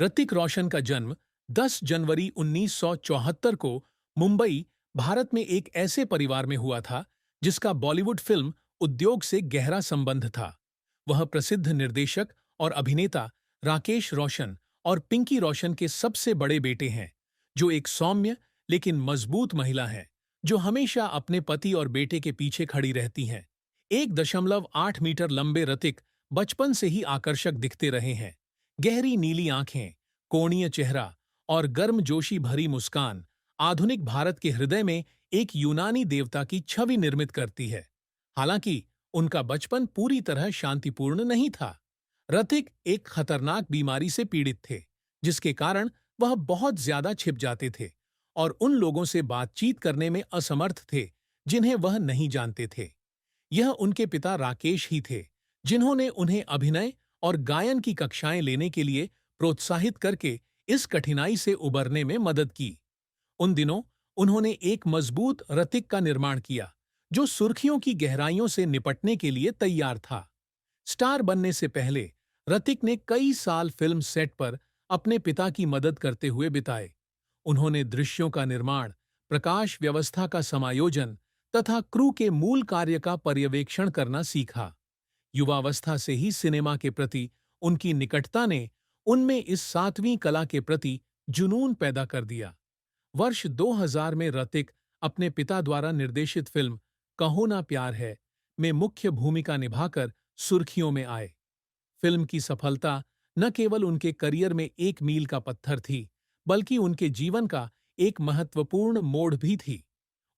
ऋतिक रोशन का जन्म 10 जनवरी 1974 को मुंबई, भारत में एक ऐसे परिवार में हुआ था जिसका बॉलीवुड फिल्म उद्योग से गहरा संबंध था। वह प्रसिद्ध निर्देशक और अभिनेता राकेश रोशन और पिंकी रोशन के सबसे बड़े बेटे हैं, जो एक सौम्य लेकिन मजबूत महिला है, जो हमेशा अपने पति और बेटे के पीछे खड़ी रहती हैं। 1.8 मीटर लंबे ऋतिक बचपन से ही आकर्षक दिखते रहे हैं। गहरी नीली आंखें, कोणीय चेहरा और गर्मजोशी भरी मुस्कान आधुनिक भारत के हृदय में एक यूनानी देवता की छवि निर्मित करती है। हालांकि उनका बचपन पूरी तरह शांतिपूर्ण नहीं था। ऋतिक एक खतरनाक बीमारी से पीड़ित थे, जिसके कारण वह बहुत ज्यादा छिप जाते थे और उन लोगों से बातचीत करने में असमर्थ थे जिन्हें वह नहीं जानते थे। यह उनके पिता राकेश ही थे, जिन्होंने उन्हें अभिनय और गायन की कक्षाएं लेने के लिए प्रोत्साहित करके इस कठिनाई से उबरने में मदद की। उन दिनों उन्होंने एक मजबूत ऋतिक का निर्माण किया, जो सुर्खियों की गहराइयों से निपटने के लिए तैयार था। स्टार बनने से पहले ऋतिक ने कई साल फिल्म सेट पर अपने पिता की मदद करते हुए बिताए। उन्होंने दृश्यों का निर्माण, प्रकाश व्यवस्था का समायोजन तथा क्रू के मूल कार्य का पर्यवेक्षण करना सीखा। युवावस्था से ही सिनेमा के प्रति उनकी निकटता ने उनमें इस सातवीं कला के प्रति जुनून पैदा कर दिया। वर्ष 2000 में ऋतिक अपने पिता द्वारा निर्देशित फिल्म कहो ना प्यार है में मुख्य भूमिका निभाकर सुर्खियों में आए। फिल्म की सफलता न केवल उनके करियर में एक मील का पत्थर थी, बल्कि उनके जीवन का एक महत्वपूर्ण मोड़ भी थी।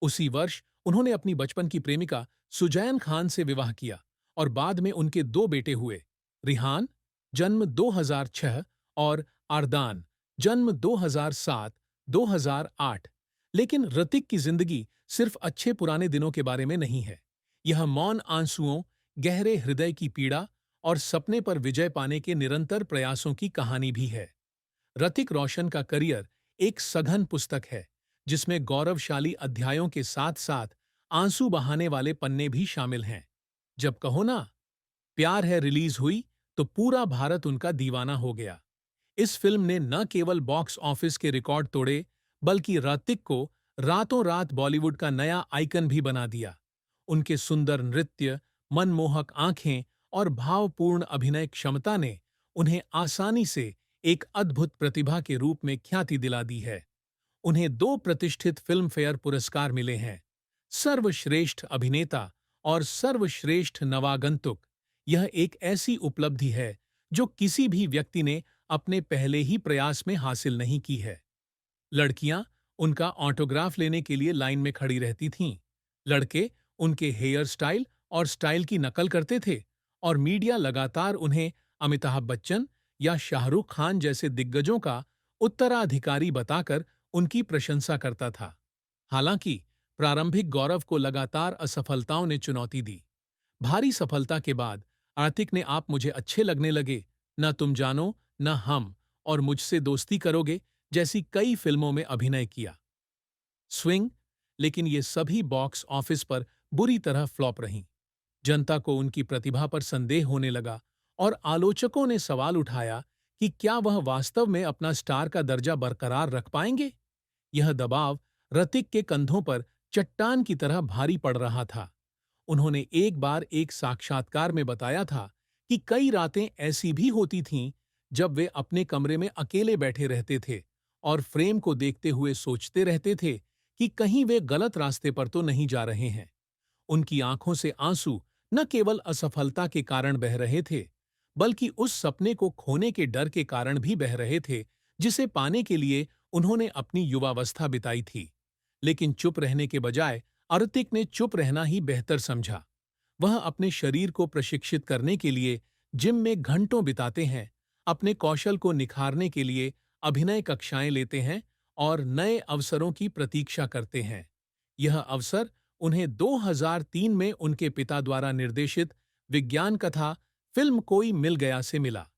उसी वर्ष उन्होंने अपनी बचपन की प्रेमिका सुजैन खान से विवाह किया और बाद में उनके दो बेटे हुए, रिहान जन्म 2006 और आरदान जन्म 2007-2008। लेकिन ऋतिक की जिंदगी सिर्फ अच्छे पुराने दिनों के बारे में नहीं है। यह मौन आंसुओं, गहरे हृदय की पीड़ा और सपने पर विजय पाने के निरंतर प्रयासों की कहानी भी है। ऋतिक रोशन का करियर एक सघन पुस्तक है, जिसमें गौरवशाली अध्यायों के साथ साथ आंसू बहाने वाले पन्ने भी शामिल हैं। जब कहो ना प्यार है रिलीज हुई तो पूरा भारत उनका दीवाना हो गया। इस फिल्म ने न केवल बॉक्स ऑफिस के रिकॉर्ड तोड़े, बल्कि ऋतिक को रातों रात बॉलीवुड का नया आइकन भी बना दिया। उनके सुंदर नृत्य, मनमोहक आंखें और भावपूर्ण अभिनय क्षमता ने उन्हें आसानी से एक अद्भुत प्रतिभा के रूप में ख्याति दिला दी है। उन्हें 2 प्रतिष्ठित फिल्म फेयर पुरस्कार मिले हैं, सर्वश्रेष्ठ अभिनेता और सर्वश्रेष्ठ नवागंतुक। यह एक ऐसी उपलब्धि है जो किसी भी व्यक्ति ने अपने पहले ही प्रयास में हासिल नहीं की है। लड़कियां उनका ऑटोग्राफ लेने के लिए लाइन में खड़ी रहती थीं। लड़के उनके हेयर स्टाइल और स्टाइल की नकल करते थे और मीडिया लगातार उन्हें अमिताभ बच्चन या शाहरुख खान जैसे दिग्गजों का उत्तराधिकारी बताकर उनकी प्रशंसा करता था। हालांकि प्रारंभिक गौरव को लगातार असफलताओं ने चुनौती दी। भारी सफलता के बाद आतिक ने आप मुझे अच्छे लगने लगे, न तुम जानो, न हम और मुझसे दोस्ती करोगे जैसी कई फिल्मों में अभिनय किया। स्विंग, लेकिन ये सभी बॉक्स ऑफिस पर बुरी तरह फ्लॉप रहीं। जनता को उनकी प्रतिभा पर संदेह होने लगा और आलोचकों ने सवाल उठाया कि क्या वह वास्तव में अपना स्टार का दर्जा बरकरार रख पाएंगे। यह दबाव ऋतिक के कंधों पर चट्टान की तरह भारी पड़ रहा था। उन्होंने एक बार एक साक्षात्कार में बताया था कि कई रातें ऐसी भी होती थीं जब वे अपने कमरे में अकेले बैठे रहते थे और फ्रेम को देखते हुए सोचते रहते थे कि कहीं वे गलत रास्ते पर तो नहीं जा रहे हैं। उनकी आंखों से आंसू न केवल असफलता के कारण बह रहे थे, बल्कि उस सपने को खोने के डर के कारण भी बह रहे थे जिसे पाने के लिए उन्होंने अपनी युवावस्था बिताई थी। लेकिन चुप रहने के बजाय ऋतिक ने चुप रहना ही बेहतर समझा। वह अपने शरीर को प्रशिक्षित करने के लिए जिम में घंटों बिताते हैं, अपने कौशल को निखारने के लिए अभिनय कक्षाएं लेते हैं और नए अवसरों की प्रतीक्षा करते हैं। यह अवसर उन्हें 2003 में उनके पिता द्वारा निर्देशित विज्ञान कथा फिल्म कोई मिल गया से मिला।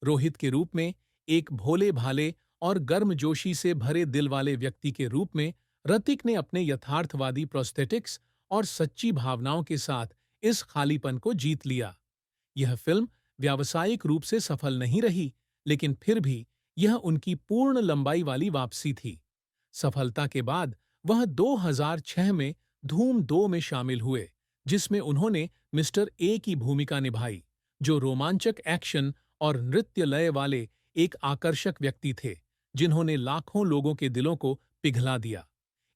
रोहित के रूप में एक भोले भाले और गर्मजोशी से भरे दिल वाले व्यक्ति के रूप में ऋतिक ने अपने यथार्थवादी प्रोस्थेटिक्स और सच्ची भावनाओं के साथ इस खालीपन को जीत लिया। यह फिल्म व्यावसायिक रूप से सफल नहीं रही, लेकिन फिर भी यह उनकी पूर्ण लंबाई वाली वापसी थी। सफलता के बाद वह 2006 में धूम 2 में शामिल हुए, जिसमें उन्होंने मिस्टर ए की भूमिका निभाई, जो रोमांचक एक्शन और नृत्य लय वाले एक आकर्षक व्यक्ति थे, जिन्होंने लाखों लोगों के दिलों को पिघला दिया।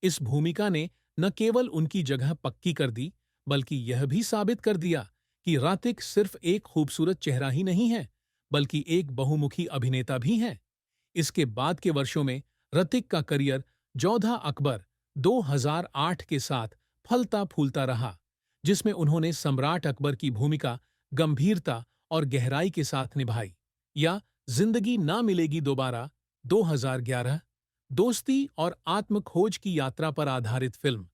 इस भूमिका ने न केवल उनकी जगह पक्की कर दी, बल्कि यह भी साबित कर दिया कि ऋतिक सिर्फ एक खूबसूरत चेहरा ही नहीं है, बल्कि एक बहुमुखी अभिनेता भी है। इसके बाद के वर्षों में ऋतिक का करियर जोधा अकबर 2008 के साथ फलता फूलता रहा, जिसमें उन्होंने सम्राट अकबर की भूमिका गंभीरता और गहराई के साथ निभाई, या जिंदगी ना मिलेगी दोबारा 2011 दोस्ती और आत्मखोज की यात्रा पर आधारित फिल्म,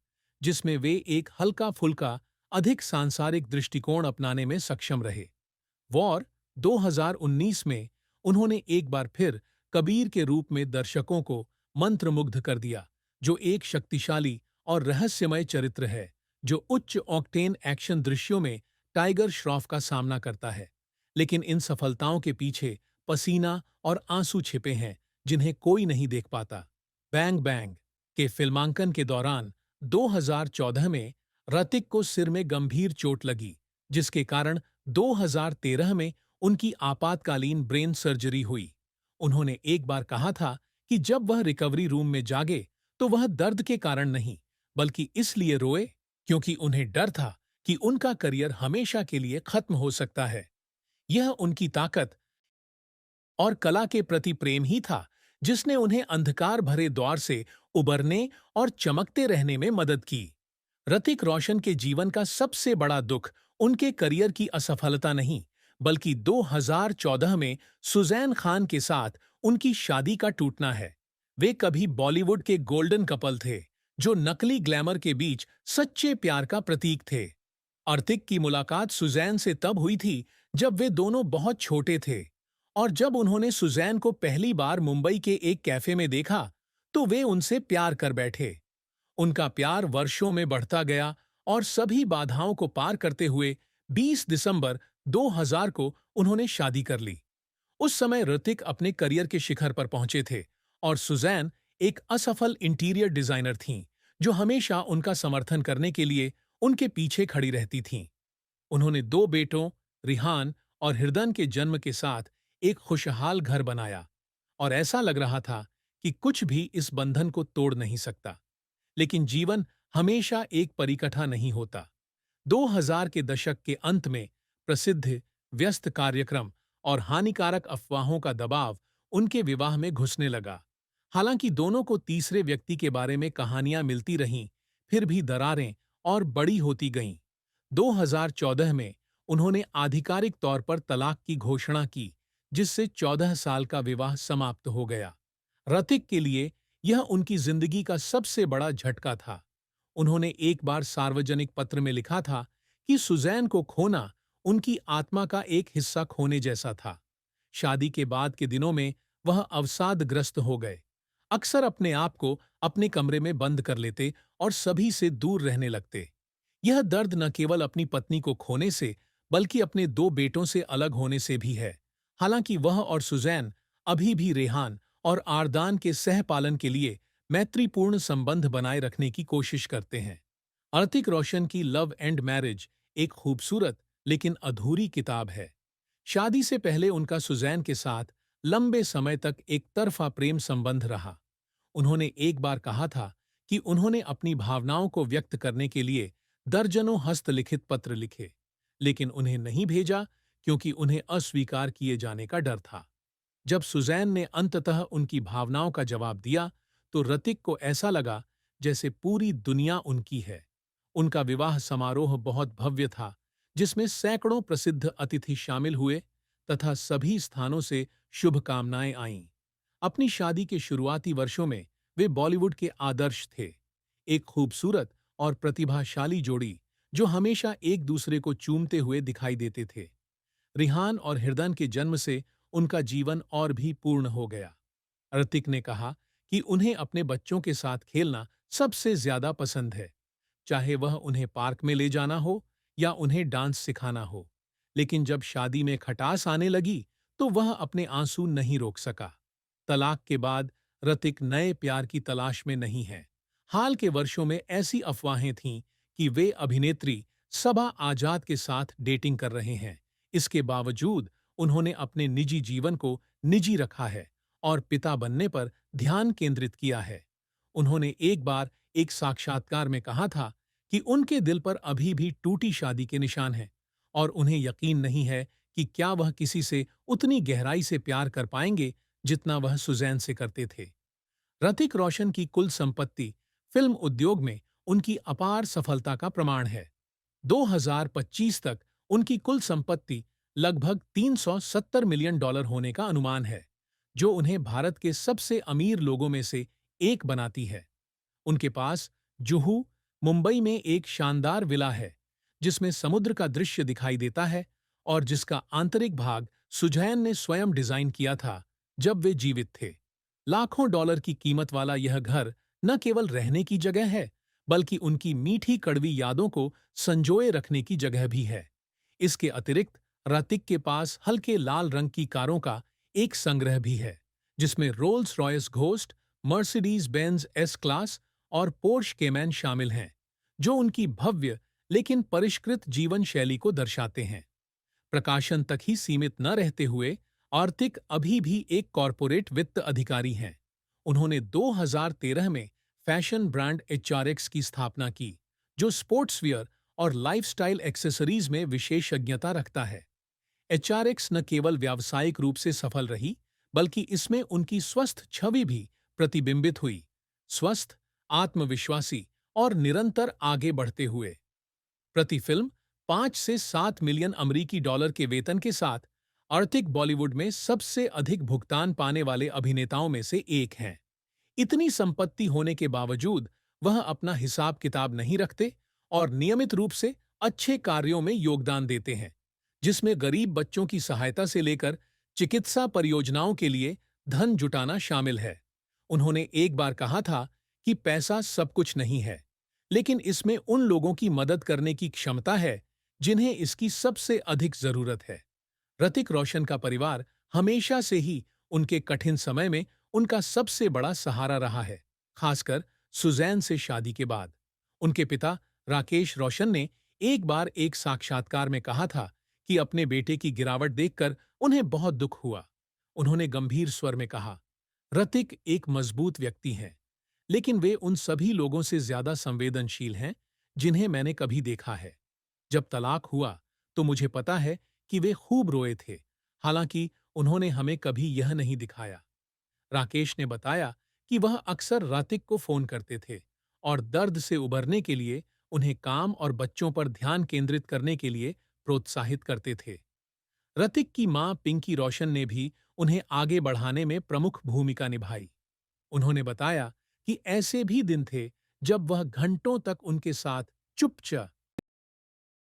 जिसमें वे एक हल्का फुल्का अधिक सांसारिक दृष्टिकोण अपनाने में सक्षम रहे। वॉर 2019 में उन्होंने एक बार फिर कबीर के रूप में दर्शकों को मंत्रमुग्ध कर दिया, जो एक शक्तिशाली और रहस्यमय चरित्र है जो उच्च ऑक्टेन एक्शन दृश्यों में टाइगर श्रॉफ का सामना करता है। लेकिन इन सफलताओं के पीछे पसीना और आंसू छिपे हैं, जिन्हें कोई नहीं देख पाता। बैंग बैंग के फिल्मांकन के दौरान 2014 में ऋतिक को सिर में गंभीर चोट लगी, जिसके कारण 2013 में उनकी आपातकालीन ब्रेन सर्जरी हुई। उन्होंने एक बार कहा था कि जब वह रिकवरी रूम में जागे तो वह दर्द के कारण नहीं, बल्कि इसलिए रोए क्योंकि उन्हें डर था कि उनका करियर हमेशा के लिए खत्म हो सकता है। यह उनकी ताकत और कला के प्रति प्रेम ही था जिसने उन्हें अंधकार भरे दौर से उबरने और चमकते रहने में मदद की। ऋतिक रोशन के जीवन का सबसे बड़ा दुख उनके करियर की असफलता नहीं, बल्कि 2014 में सुजैन खान के साथ उनकी शादी का टूटना है। वे कभी बॉलीवुड के गोल्डन कपल थे, जो नकली ग्लैमर के बीच सच्चे प्यार का प्रतीक थे। ऋतिक की मुलाकात सुजैन से तब हुई थी जब वे दोनों बहुत छोटे थे, और जब उन्होंने सुजैन को पहली बार मुंबई के एक कैफे में देखा तो वे उनसे प्यार कर बैठे। उनका प्यार वर्षों में बढ़ता गया और सभी बाधाओं को पार करते हुए 20 दिसंबर 2000 को उन्होंने शादी कर ली। उस समय ऋतिक अपने करियर के शिखर पर पहुंचे थे और सुजैन एक असफल इंटीरियर डिजाइनर थीं, जो हमेशा उनका समर्थन करने के लिए उनके पीछे खड़ी रहती थीं। उन्होंने 2 बेटों रिहान और हिरदन के जन्म के साथ एक खुशहाल घर बनाया, और ऐसा लग रहा था कि कुछ भी इस बंधन को तोड़ नहीं सकता। लेकिन जीवन हमेशा एक परिकथा नहीं होता। 2000 के दशक के अंत में प्रसिद्ध व्यस्त कार्यक्रम और हानिकारक अफवाहों का दबाव उनके विवाह में घुसने लगा। हालांकि दोनों को तीसरे व्यक्ति के बारे में कहानियां मिलती रहीं, फिर भी दरारें और बड़ी होती गईं। 2014 में उन्होंने आधिकारिक तौर पर तलाक की घोषणा की, जिससे 14 साल का विवाह समाप्त हो गया। ऋतिक के लिए यह उनकी जिंदगी का सबसे बड़ा झटका था। उन्होंने एक बार सार्वजनिक पत्र में लिखा था कि सुजैन को खोना उनकी आत्मा का एक हिस्सा खोने जैसा था। शादी के बाद के दिनों में वह अवसादग्रस्त हो गए, अक्सर अपने आप को अपने कमरे में बंद कर लेते और सभी से दूर रहने लगते। यह दर्द न केवल अपनी पत्नी को खोने से, बल्कि अपने 2 बेटों से अलग होने से भी है। हालांकि वह और सुजैन अभी भी रेहान और आरदान के सहपालन के लिए मैत्रीपूर्ण संबंध बनाए रखने की कोशिश करते हैं। ऋतिक रोशन की लव एंड मैरिज एक खूबसूरत लेकिन अधूरी किताब है। शादी से पहले उनका सुजैन के साथ लंबे समय तक एक तरफा प्रेम संबंध रहा। उन्होंने एक बार कहा था कि उन्होंने अपनी भावनाओं को व्यक्त करने के लिए दर्जनों हस्तलिखित पत्र लिखे, लेकिन उन्हें नहीं भेजा क्योंकि उन्हें अस्वीकार किए जाने का डर था। जब सुजैन ने अंततः उनकी भावनाओं का जवाब दिया, तो ऋतिक को ऐसा लगा जैसे पूरी दुनिया उनकी है। उनका विवाह समारोह बहुत भव्य था, जिसमें सैकड़ों प्रसिद्ध अतिथि शामिल हुए तथा सभी स्थानों से शुभकामनाएं आईं। अपनी शादी के शुरुआती वर्षों में वे बॉलीवुड के आदर्श थे, एक खूबसूरत और प्रतिभाशाली जोड़ी जो हमेशा एक दूसरे को चूमते हुए दिखाई देते थे। रिहान और हिरदन के जन्म से उनका जीवन और भी पूर्ण हो गया। ऋतिक ने कहा कि उन्हें अपने बच्चों के साथ खेलना सबसे ज्यादा पसंद है, चाहे वह उन्हें पार्क में ले जाना हो या उन्हें डांस सिखाना हो। लेकिन जब शादी में खटास आने लगी तो वह अपने आंसू नहीं रोक सका। तलाक के बाद ऋतिक नए प्यार की तलाश में नहीं है। हाल के वर्षों में ऐसी अफवाहें थीं कि वे अभिनेत्री सबा आजाद के साथ डेटिंग कर रहे हैं। इसके बावजूद उन्होंने अपने निजी जीवन को निजी रखा है और पिता बनने पर ध्यान केंद्रित किया है। उन्होंने एक बार एक साक्षात्कार में कहा था कि उनके दिल पर अभी भी टूटी शादी के निशान हैं और उन्हें यकीन नहीं है कि क्या वह किसी से उतनी गहराई से प्यार कर पाएंगे जितना वह सुजैन से करते थे। ऋतिक रोशन की कुल संपत्ति फिल्म उद्योग में उनकी अपार सफलता का प्रमाण है। 2025 तक उनकी कुल संपत्ति लगभग $370 मिलियन होने का अनुमान है, जो उन्हें भारत के सबसे अमीर लोगों में से एक बनाती है। उनके पास जुहू, मुंबई में एक शानदार विला है, जिसमें समुद्र का दृश्य दिखाई देता है और जिसका आंतरिक भाग सुजैन ने स्वयं डिजाइन किया था जब वे जीवित थे। लाखों डॉलर की कीमत वाला यह घर न केवल रहने की जगह है, बल्कि उनकी मीठी कड़वी यादों को संजोए रखने की जगह भी है। इसके अतिरिक्त ऋतिक के पास हल्के लाल रंग की कारों का एक संग्रह भी है, जिसमें Rolls Royce ghost, Mercedes Benz S class और पोर्श केमैन शामिल हैं, जो उनकी भव्य लेकिन परिष्कृत जीवन शैली को दर्शाते हैं। प्रकाशन तक ही सीमित न रहते हुए आर्थिक अभी भी एक कॉरपोरेट वित्त अधिकारी हैं। उन्होंने 2013 में फैशन ब्रांड एचआरएक्स की स्थापना की, जो स्पोर्ट्सवियर और लाइफस्टाइल एक्सेसरीज में विशेषज्ञता रखता है। एचआरएक्स न केवल व्यावसायिक रूप से सफल रही, बल्कि इसमें उनकी स्वस्थ छवि भी प्रतिबिंबित हुई, स्वस्थ, आत्मविश्वासी और निरंतर आगे बढ़ते हुए। प्रति फिल्म 5 से 7 मिलियन अमरीकी डॉलर के वेतन के साथ ऋतिक बॉलीवुड में सबसे अधिक भुगतान पाने वाले अभिनेताओं में से एक हैं। इतनी संपत्ति होने के बावजूद वह अपना हिसाब किताब नहीं रखते और नियमित रूप से अच्छे कार्यों में योगदान देते हैं, जिसमें गरीब बच्चों की सहायता से लेकर चिकित्सा परियोजनाओं के लिए धन जुटाना शामिल है। उन्होंने एक बार कहा था कि पैसा सब कुछ नहीं है, लेकिन इसमें उन लोगों की मदद करने की क्षमता है जिन्हें इसकी सबसे अधिक जरूरत है। ऋतिक रोशन का परिवार हमेशा से ही उनके कठिन समय में उनका सबसे बड़ा सहारा रहा है, खासकर सुजैन से शादी के बाद। उनके पिता राकेश रोशन ने एक बार एक साक्षात्कार में कहा था कि अपने बेटे की गिरावट देखकर उन्हें बहुत दुख हुआ। उन्होंने गंभीर स्वर में कहा, ऋतिक एक मजबूत व्यक्ति हैं, लेकिन वे उन सभी लोगों से ज्यादा संवेदनशील हैं जिन्हें मैंने कभी देखा है। जब तलाक हुआ तो मुझे पता है कि वे खूब रोए थे, हालांकि उन्होंने हमें कभी यह नहीं दिखाया। राकेश ने बताया कि वह अक्सर ऋतिक को फोन करते थे और दर्द से उबरने के लिए उन्हें काम और बच्चों पर ध्यान केंद्रित करने के लिए प्रोत्साहित करते थे। ऋतिक की मां पिंकी रोशन ने भी उन्हें आगे बढ़ाने में प्रमुख भूमिका निभाई। उन्होंने बताया कि ऐसे भी दिन थे जब वह घंटों तक उनके साथ चुपचाप